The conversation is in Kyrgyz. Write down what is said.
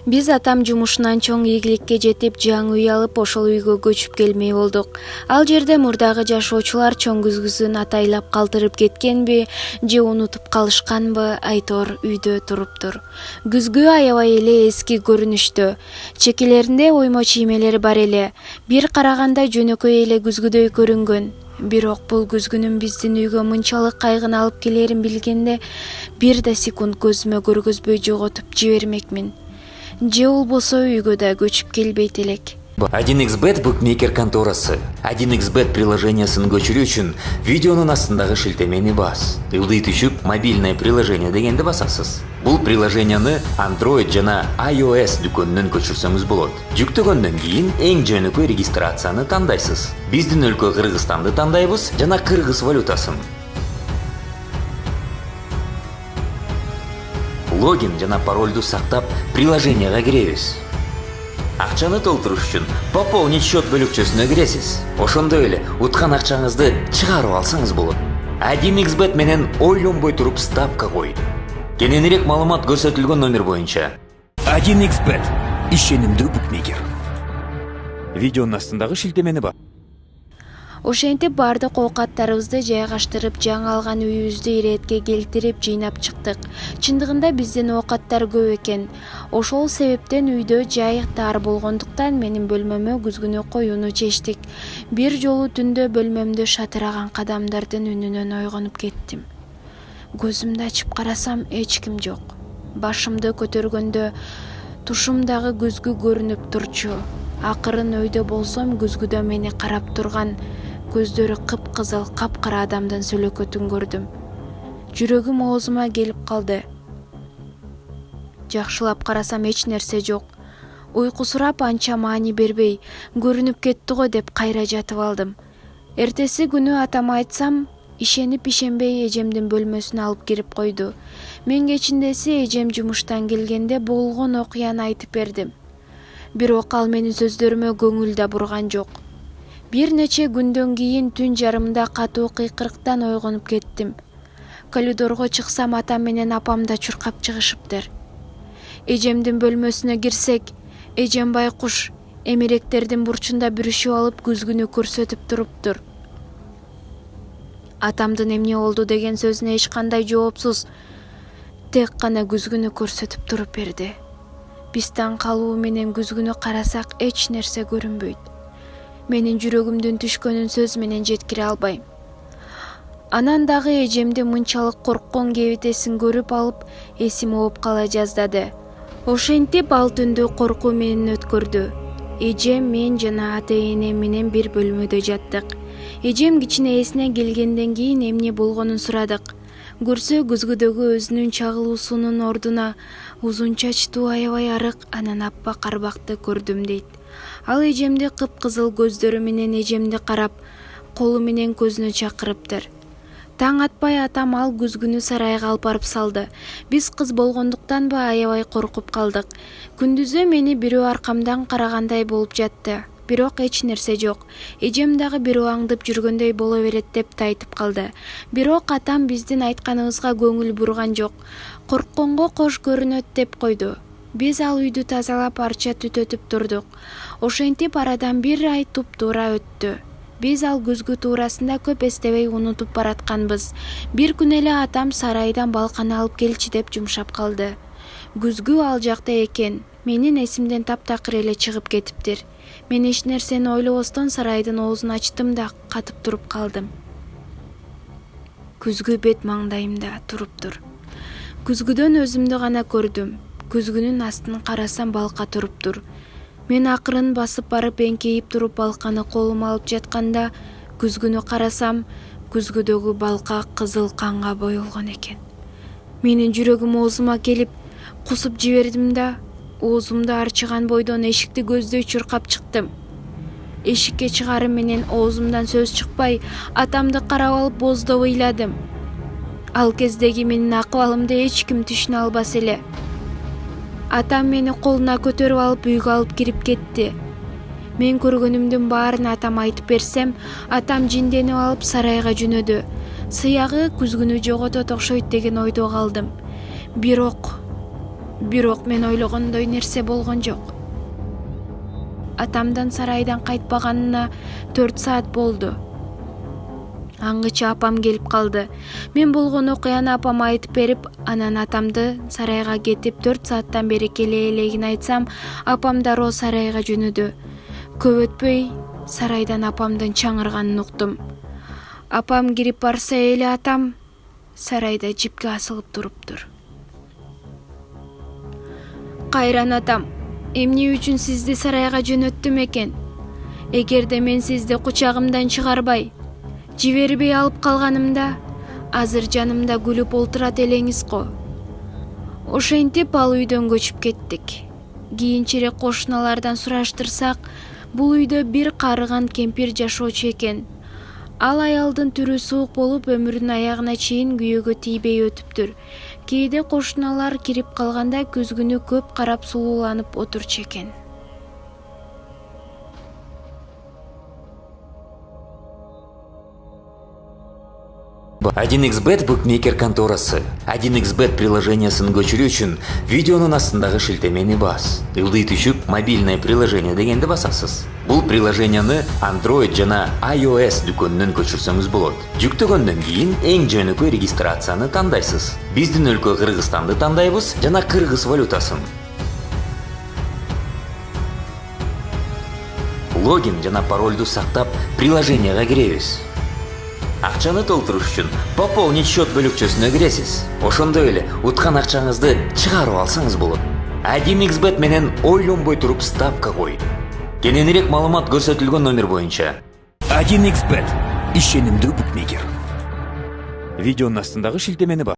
Биз атам жумушунан чоң ийгиликке жетип, жаңы үй алып, ошол үйгө көчүп келмей болдук. Ал жерде мурдагы жашоочулар чоң күзгүсүн атайлап калтырып кеткенби, же унутуп калышканбы, айтор үйдө туруптур. Күзгү аябай эле эски көрүнүштө. Чекелеринде оймо чиймелери бар эле. Бир караганда жөнөкөй эле күзгүдөй көрүнгөн. Бирок бул күзгүнүн биздин үйгө мынчалык кайгыны алып келерин билгенде, бир да секунд көзүмө көргөзбөй жоготуп жибермекмин. Же болбосо үйгө да көчүп келбейт элек. 1xbet букмекер конторасы. 1xbet приложениясын көчүрүү үчүн видеонун астындагы шилтемени бас. Ылдый түшүп мобильное приложение дегенди басасыз. Бул приложенияны Android жана iOS дүкөнүнөн көчүрсөңүз болот. Жүктөгөндөн кийин эң жөнөкөй регистрацияны тандайсыз. Биздин өлкө Кыргызстанды тандайбыз жана кыргыз валютасын. Логин жана паролду сактап приложенияга киребиз. Акчаны толтуруш үчүн пополнить счет бөлүкчөсүнө киресиз. Ошондой эле уткан акчаңызды чыгарып алсаңыз болот. 1xbet менен ойлонбой туруп ставка кой. Кененирээк маалымат көрсөтүлгөн номер боюнча. 1xbet ишенимдүү букмекер. Видеонун астындагы шилтемени бар. Ошентип баардык оокаттарыбызды жайгаштырып, жаңы алган үйүбүздү иретке келтирип жыйнап чыктык. Чындыгында биздин оокаттар көп экен. Ошол себептен үйдө жай тар болгондуктан менин бөлмөмө күзгүнү коюуну чечтик. Бир жолу түндө бөлмөмдө шатыраган кадамдардын үнүнөн ойгонуп кеттим. Көзүмдү ачып карасам, эч ким жок. Башымды көтөргөндө тушумдагы күзгү көрүнүп турчу. Акырын өйдө болсом, күзгүдө мени карап турган көздөрү кыпкызыл, капкара адамдын сүлөкөтүн көрдүм. Жүрөгүм оозума келип калды. Жакшылап карасам эч нерсе жок. Уйкусурап анча маани бербей, көрүнүп кетти го деп кайра жатып алдым. Эртеси күнү атама айтсам, ишенип-ишенбей эжемдин бөлмөсүнө алып кирип койду. Мен кечиндеси эжем жумуштан келгенде болгон окуяны айтып бердим. Бирок ал менин сөздөрүмө көңүл да бурган жок. Бир нече күндөн кийин түн жарымында катуу кыйкырыктан ойгонуп кеттим. Коридорго чыксам, атам менен апам да чуркап чыгышыптыр. Эжемдин бөлмөсүнө кирсек, эжем байкуш эмеректердин бурчунда бүрүшүп алып күзгүнү көрсөтүп туруптур. Атамдын эмне болду деген сөзүнө эч кандай жоопсуз, тек гана күзгүнү көрсөтүп туруп берди. Биз таң калуу менен күзгүнү карасак эч нерсе көрүнбөйт. Менин жүрөгүмдүн түшкөнүн сөз менен жеткире албайм. Анан дагы эжемди мынчалык корккон кебитесин көрүп алып, эсим ооп кала жаздады. Ошентип ал түндү коркуу менен өткөрдү. Эжем, мен жана ата-энем менен бир бөлмөдө жаттык. Эжем кичине эсине келгенден кийин эмне болгонун сурадык. Көрсө, күзгүдөгү өзүнүн чагылуусунун ордуна узун чачтуу, аябай арык, анан аппак арбакты көрдүм дейт. Ал эжемди кыпкызыл көздөрү менен эжемди карап, колу менен көзүнө чакырыптыр. Таң атпай атам ал күзгүнү сарайга алып барып салды. Биз кыз болгондуктанбы аябай коркуп калдык. Күндүзү мени бирөө аркамдан карагандай болуп жатты. Бирок эч нерсе жок. Эжем дагы бирөө аңдып жүргөндөй боло берет деп тайтып калды. Бирок атам биздин айтканыбызга көңүл бурган жок. Коркконго кош көрүнөт деп койду. Биз ал үйдү тазалап, арча түтөтүп турдук. Ошентип арадан бир ай туп-туура өттү. Биз ал күзгү туурасында көп эстебей унутуп баратканбыз. Бир күн эле атам сарайдан балканы алып келчи деп жумшап калды. Күзгү ал жакта экен. Менин эсимден таптакыр эле чыгып кетиптир. Мен эч нерсени ойлобостон сарайдын оозун ачтым да катып туруп калдым. Күзгү бет маңдайымда туруптур. Күзгүдөн өзүмдү гана көрдүм. Күзгүнүн астын карасам, балка туруптур. Мен акырын басып барып эңкейип туруп балканы колума алып жатканда, күзгүнү карасам, күзгүдөгү балка кызыл канга боелгон экен. Менин жүрөгүм оозума келип, кусуп жибердим да, оозумду арчыган бойдон эшикти көздөй чуркап чыктым. Эшикке чыгарым менен оозумдан сөз чыкпай, атамды карап алып бооздоп ыйладым. Ал кездеги менин акыбалымды эч ким түшүнө албас эле. Атам мени колуна көтөрүп алып үйгө алып кирип кетти. Мен көргөнүмдүн баарын атам айтып берсем, атам жинденип алып сарайга жөнөдү. Сыягы күзгүнү жоготот окшойт деген ойдо калдым. Бирок Бирок мен ойлогондой нерсе болгон жок. Атамдан сарайдан кайтпаганына 4 саат болду. Аңгыча апам келип калды. Мен болгон окуяны апама айтып берип, анан атамды сарайга кетип 4 сааттан бери келе элегин айтсам, апам дароо сарайга жөнөдү. Көп өтпөй сарайдан апамдын чаңырганын уктум. Апам кирип барса эле атам сарайда жипке асылып туруптур. Кайран атам, эмне үчүн сизди сарайга жөнөттүм экен? Эгерде мен сизди кучагымдан чыгарбай, жибербей алып калганымда, азыр жанымда күлүп олтурат элеңиз го. Ошентип ал үйдөн көчүп кеттик. Кийинчерээк кошуналардан сураштырсак, бул үйдө бир карыган кемпир жашоочу экен. Ал аялдын түрү суук болуп, өмүрүнүн аягына чейин күйөөгө тийбей өтүптүр. Кээде кошуналар кирип калганда күзгүнү көп карап сулууланып отурчу экен. Один xbet букмекер конторасы. 1xbet приложениясын көчүрүү үчүн видеонун астындагы шилтемени бас. Ылдый түшүп мобильное приложение дегенди басасыз. Бул приложенияны Android жана iOS дүкөнүнөн көчүрсөңүз болот. Жүктөгөндөн кийин эң жөнөкөй регистрацияны тандайсыз. Биздин өлкө Кыргызстанды тандайбыз жана кыргыз валютасын. Логин жана паролду сактап приложенияга киребиз. Акчаны толтуруш үчүн пополнить счет бөлүкчөсүнө киресиз. Ошондой эле уткан акчаңызды чыгарып алсаңыз болот. 1xbet менен ойлонбой туруп ставка кой. Кененирээк маалымат көрсөтүлгөн номер боюнча. 1xbet ишенимдүү букмекер. Видеонун астындагы шилтемени бар.